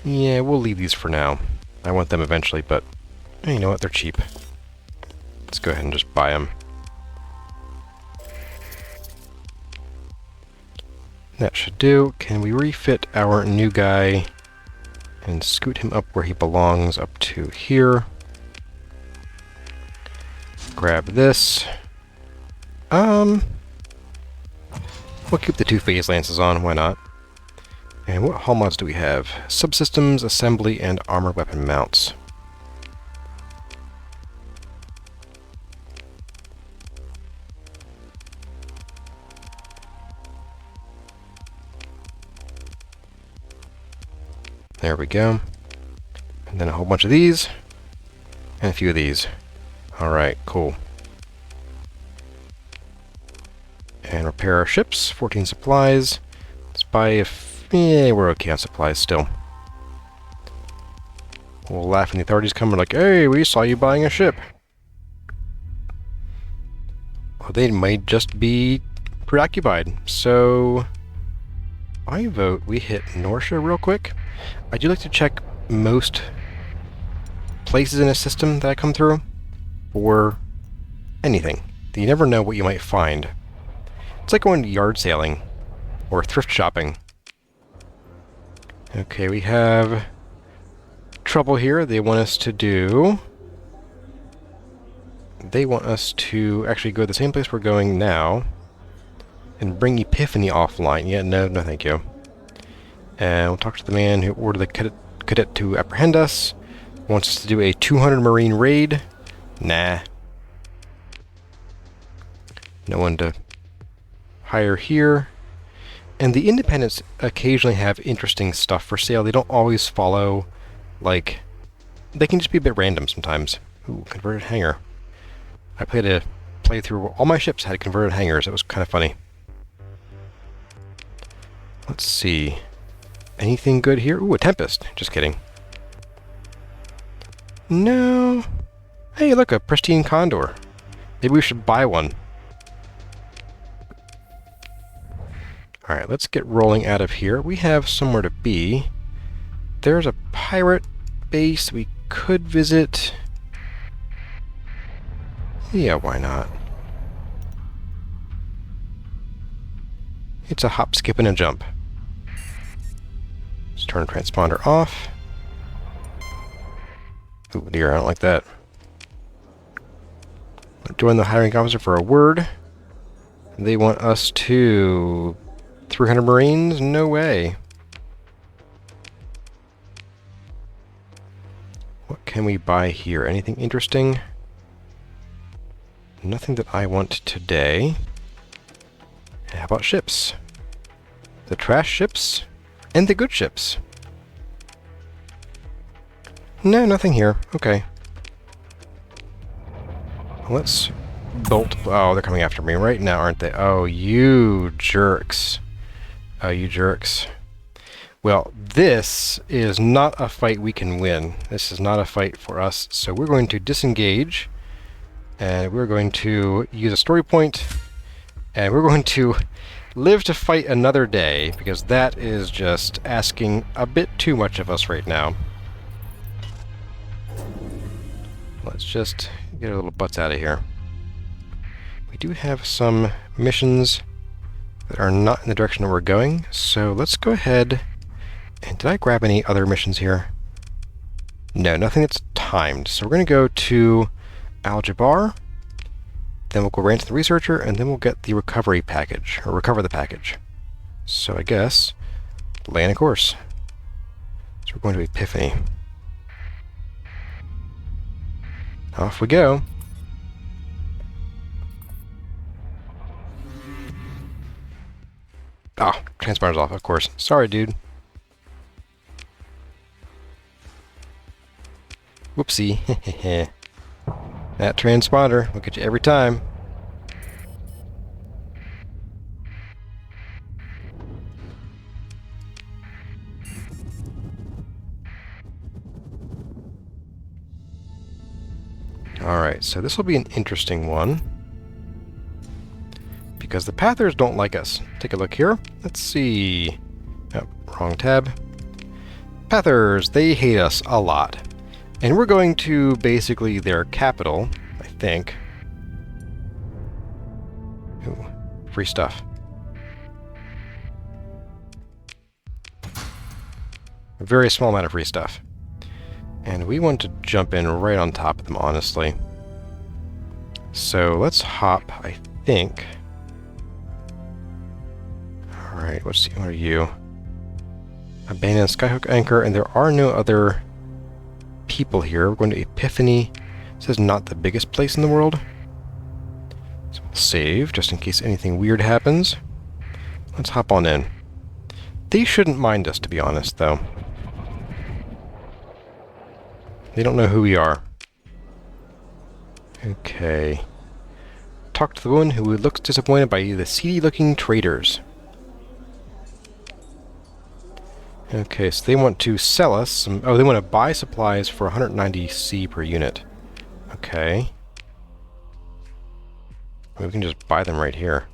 Yeah, we'll leave these for now. I want them eventually, but you know what? They're cheap. Let's go ahead and just buy them. That should do. Can we refit our new guy and scoot him up where he belongs, up to here? Grab this. We'll keep the two phase lances on, why not? And what hull mods do we have? Subsystems, assembly, and armored weapon mounts. There we go. And then a whole bunch of these, and a few of these. Alright, cool. And repair our ships, 14 supplies. Let's buy yeah, we're okay on supplies still. We'll laugh when the authorities come and like, "Hey, we saw you buying a ship." Well, they might just be preoccupied. So, I vote we hit Norsha real quick. I do like to check most places in a system that I come through for anything. You never know what you might find. It's like going yard sailing or thrift shopping. Okay, we have trouble here. They want us to do... They want us to actually go to the same place we're going now and bring Epiphany offline. Yeah, no thank you. And we'll talk to the man who ordered the cadet to apprehend us. Wants us to do a 200 Marine raid. Nah. No one to hire here. And the Independents occasionally have interesting stuff for sale. They don't always follow, like... They can just be a bit random sometimes. Ooh, converted hangar. I played a playthrough where all my ships had converted hangars. It was kind of funny. Let's see. Anything good here? Ooh, a Tempest. Just kidding. No. Hey, look, a pristine Condor. Maybe we should buy one. Alright, let's get rolling out of here. We have somewhere to be. There's a pirate base we could visit. Yeah, why not? It's a hop, skip, and a jump. Let's turn transponder off. Oh dear, I don't like that. Join the hiring officer for a word. They want us to... 300 Marines? No way. What can we buy here? Anything interesting? Nothing that I want today. How about ships? The trash ships and the good ships. No, nothing here. Okay. Let's bolt. Oh, they're coming after me right now, aren't they? Oh, you jerks. Oh, you jerks. Well, this is not a fight we can win. This is not a fight for us, so we're going to disengage. And we're going to use a story point, and we're going to live to fight another day, because that is just asking a bit too much of us right now. Let's just get our little butts out of here. We do have some missions that are not in the direction that we're going, so let's go ahead. And did I grab any other missions here? No, nothing that's timed. So we're going to go to Al-Jabbar, then we'll go right into the researcher, and then we'll get the recovery package, or recover the package. So I guess, land a course. So we're going to Epiphany. Off we go. Oh, transponder's off, of course. Sorry, dude. Whoopsie. That transponder, look at you every time. Alright, so this will be an interesting one. Because the Pathers don't like us. Take a look here. Let's see. Oh, wrong tab. Pathers, they hate us a lot. And we're going to basically their capital, I think. Ooh, free stuff. A very small amount of free stuff. And we want to jump in right on top of them, honestly. So let's hop, I think. Alright, what are you? Abandoned Skyhook Anchor, and there are no other people here. We're going to Epiphany. This is not the biggest place in the world. So we'll save, just in case anything weird happens. Let's hop on in. They shouldn't mind us, to be honest, though. They don't know who we are. Okay. Talk to the woman who looks disappointed by the seedy-looking traders. Okay, so they want to sell us some... Oh, they want to buy supplies for 190 C per unit. Okay. We can just buy them right here.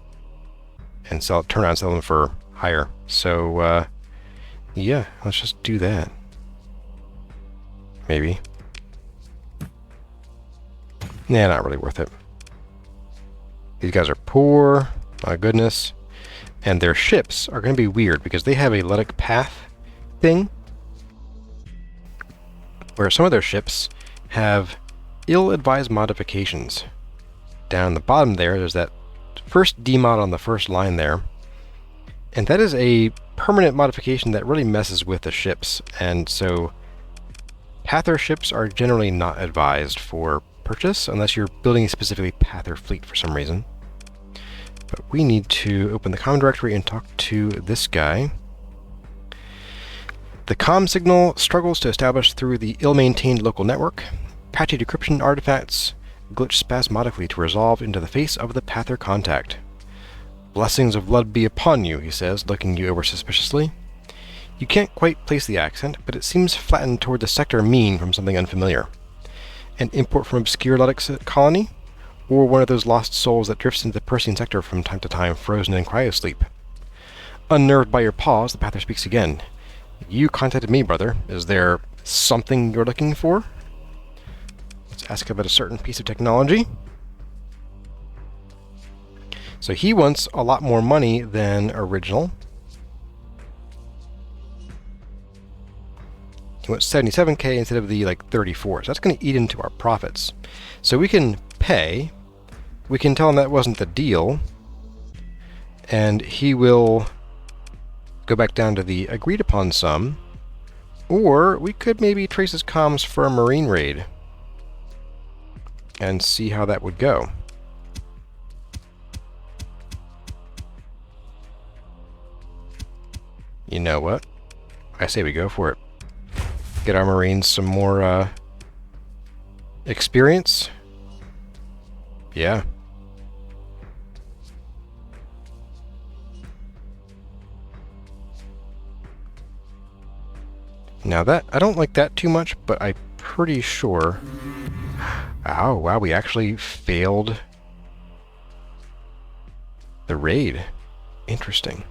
And turn around and sell them for higher. So, yeah, let's just do that. Maybe. Nah, not really worth it. These guys are poor. My goodness. And their ships are going to be weird because they have a Letic path thing, where some of their ships have ill-advised modifications. Down the bottom there's that first demod on the first line there, and that is a permanent modification that really messes with the ships, and so Pather ships are generally not advised for purchase unless you're building a specifically Pather fleet for some reason. But we need to open the comm directory and talk to this guy. The comm signal struggles to establish through the ill-maintained local network. Patchy decryption artifacts glitch spasmodically to resolve into the face of the Pather contact. Blessings of blood be upon you, he says, looking you over suspiciously. You can't quite place the accent, but it seems flattened toward the sector mean from something unfamiliar. An import from obscure Luddic colony? Or one of those lost souls that drifts into the Persian sector from time to time, frozen in cryosleep? Unnerved by your pause, the Pather speaks again. You contacted me, brother. Is there something you're looking for? Let's ask about a certain piece of technology. So he wants a lot more money than original. He wants 77k instead of the 34. So that's going to eat into our profits. So we can pay. We can tell him that wasn't the deal, and he will go back down to the agreed upon sum, or we could maybe trace his comms for a marine raid and see how that would go. You know what? I say we go for it. Get our marines some more experience. Yeah. Now that, I don't like that too much, but I'm pretty sure... Oh, wow, we actually failed the raid. Interesting.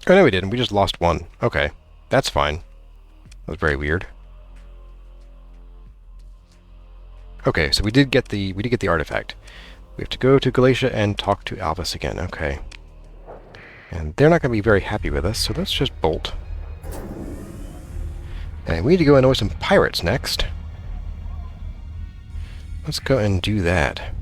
Oh, no, we didn't. We just lost one. Okay, that's fine. That was very weird. Okay, so we did get the artifact. We have to go to Galatia and talk to Alviss again. Okay. And they're not going to be very happy with us, so let's just bolt. And we need to go annoy some pirates next. Let's go and do that.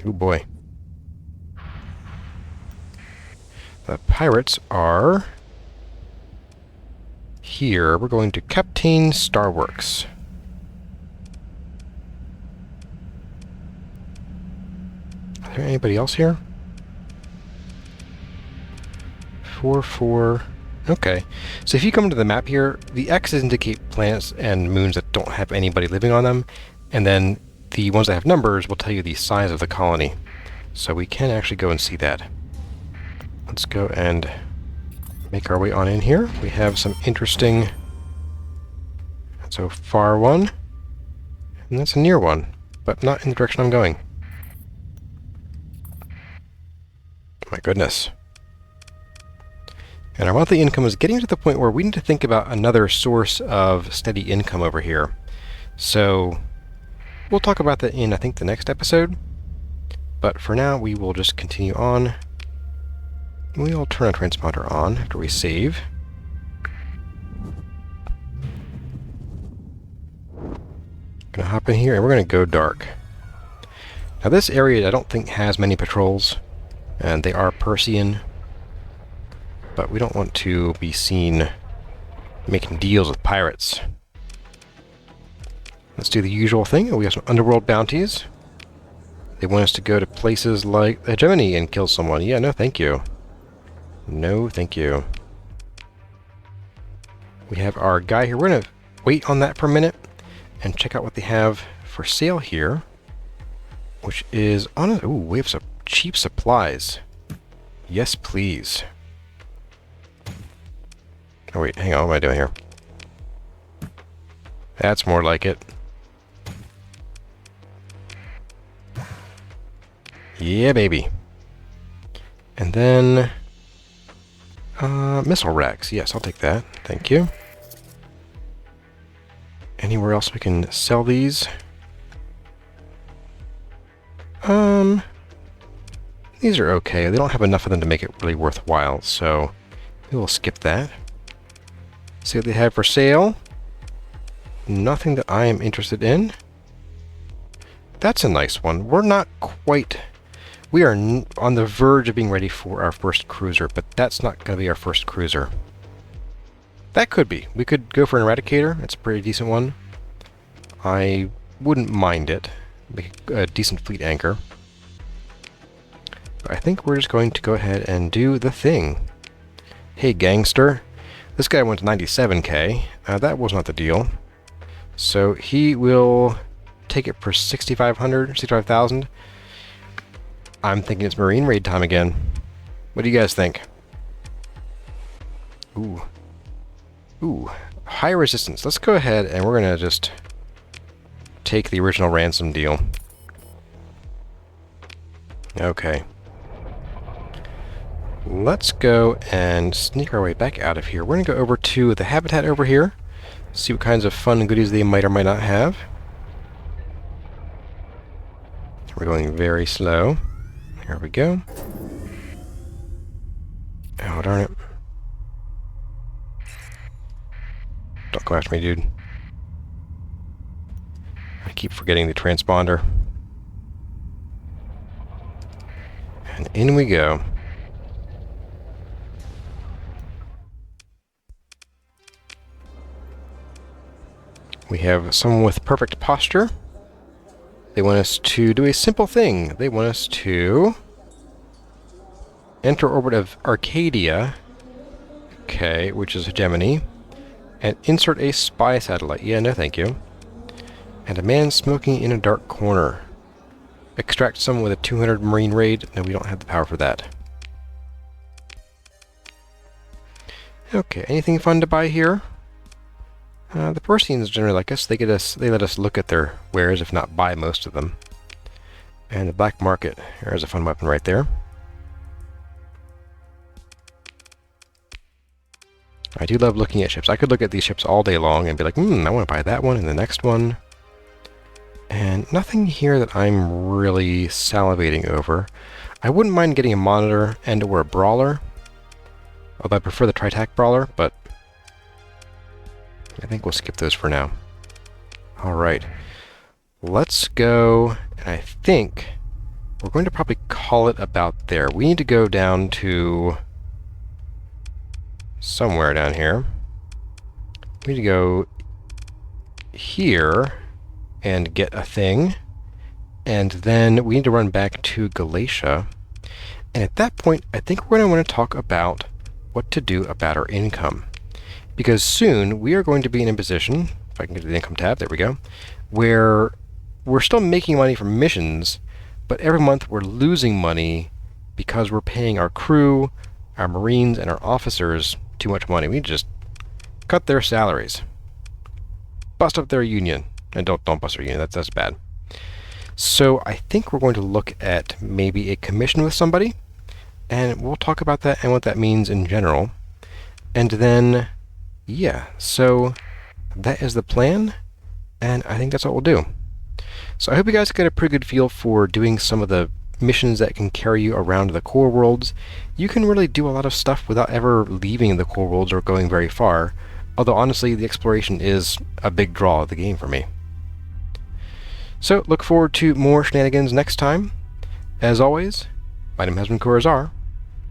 Oh boy. The pirates are here. We're going to Captain Starworks. Is there anybody else here? 4-4. Okay. So if you come to the map here, the X's indicate planets and moons that don't have anybody living on them, and then the ones that have numbers will tell you the size of the colony. So we can actually go and see that. Let's go and make our way on in here. We have some interesting... That's a far one, and that's a near one, but not in the direction I'm going. My goodness. And our monthly income is getting to the point where we need to think about another source of steady income over here. So we'll talk about that in, I think, the next episode. But for now, we will just continue on. We'll turn our transponder on after we save. Gonna hop in here, and we're gonna go dark. Now this area I don't think has many patrols, and they are Persian. But we don't want to be seen making deals with pirates. Let's do the usual thing. We have some underworld bounties. They want us to go to places like Hegemony and kill someone. Yeah, no thank you. No thank you. We have our guy here. We're going to wait on that for a minute and check out what they have for sale here. Which is on a... Ooh, we have some cheap supplies. Yes, please. Oh wait, hang on, what am I doing here? That's more like it. Yeah, baby. And then... missile racks. Yes, I'll take that. Thank you. Anywhere else we can sell these? These are okay. They don't have enough of them to make it really worthwhile, so we will skip that. See what they have for sale. Nothing that I am interested in. That's a nice one. We're not quite... We are on the verge of being ready for our first cruiser, but that's not going to be our first cruiser. That could be. We could go for an Eradicator. It's a pretty decent one. I wouldn't mind it. Make a decent fleet anchor. But I think we're just going to go ahead and do the thing. Hey, gangster. This guy went to 97k. That was not the deal. So he will take it for 6,500, 65,000. I'm thinking it's Marine raid time again. What do you guys think? Ooh. Ooh. High resistance. Let's go ahead and we're going to just take the original ransom deal. Okay. Let's go and sneak our way back out of here. We're going to go over to the habitat over here. See what kinds of fun and goodies they might or might not have. We're going very slow. Here we go. Oh, darn it. Don't go after me, dude. I keep forgetting the transponder. And in we go. We have someone with perfect posture. They want us to do a simple thing. They want us to enter orbit of Arcadia, okay, which is hegemony, and insert a spy satellite. Yeah, no thank you. And a man smoking in a dark corner. Extract someone with a 200 Marine raid. No, we don't have the power for that. Okay, anything fun to buy here? The Persians generally like us. They let us look at their wares, if not buy most of them. And the black market. There's a fun weapon right there. I do love looking at ships. I could look at these ships all day long and be like, I want to buy that one and the next one. And nothing here that I'm really salivating over. I wouldn't mind getting a monitor and or a brawler. Although I prefer the Tritac brawler, but I think we'll skip those for now. Alright. Let's go, and I think we're going to probably call it about there. We need to go down to somewhere down here. We need to go here and get a thing. And then we need to run back to Galatia. And at that point, I think we're going to want to talk about what to do about our income. Because soon we are going to be in a position, if I can get to the income tab, there we go, where we're still making money from missions, but every month we're losing money because we're paying our crew, our Marines, and our officers too much money. We just cut their salaries. Bust up their union. And don't bust their union, that's bad. So I think we're going to look at maybe a commission with somebody, and we'll talk about that and what that means in general. And then, yeah, so that is the plan, and I think that's what we'll do. So I hope you guys get a pretty good feel for doing some of the missions that can carry you around the core worlds. You can really do a lot of stuff without ever leaving the core worlds or going very far, although honestly the exploration is a big draw of the game for me. So look forward to more shenanigans next time. As always, my name has been Corazar.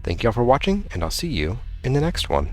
Thank you all for watching, and I'll see you in the next one.